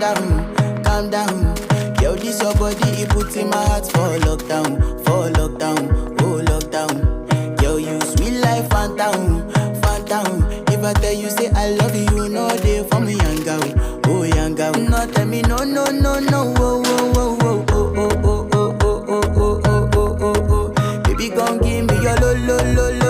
calm down. Yo, this your body, it puts in my heart for lockdown, oh lockdown. Yo, you sweet life, phantom, phantom. If I tell you say I love you, you know they for me, young girl, oh young girl. No, tell me no, no, no, no, oh, oh, oh, oh, oh, oh, oh, oh, oh, oh, oh, oh, oh, oh. Baby, gon' give me your lo, lo, lo, lo.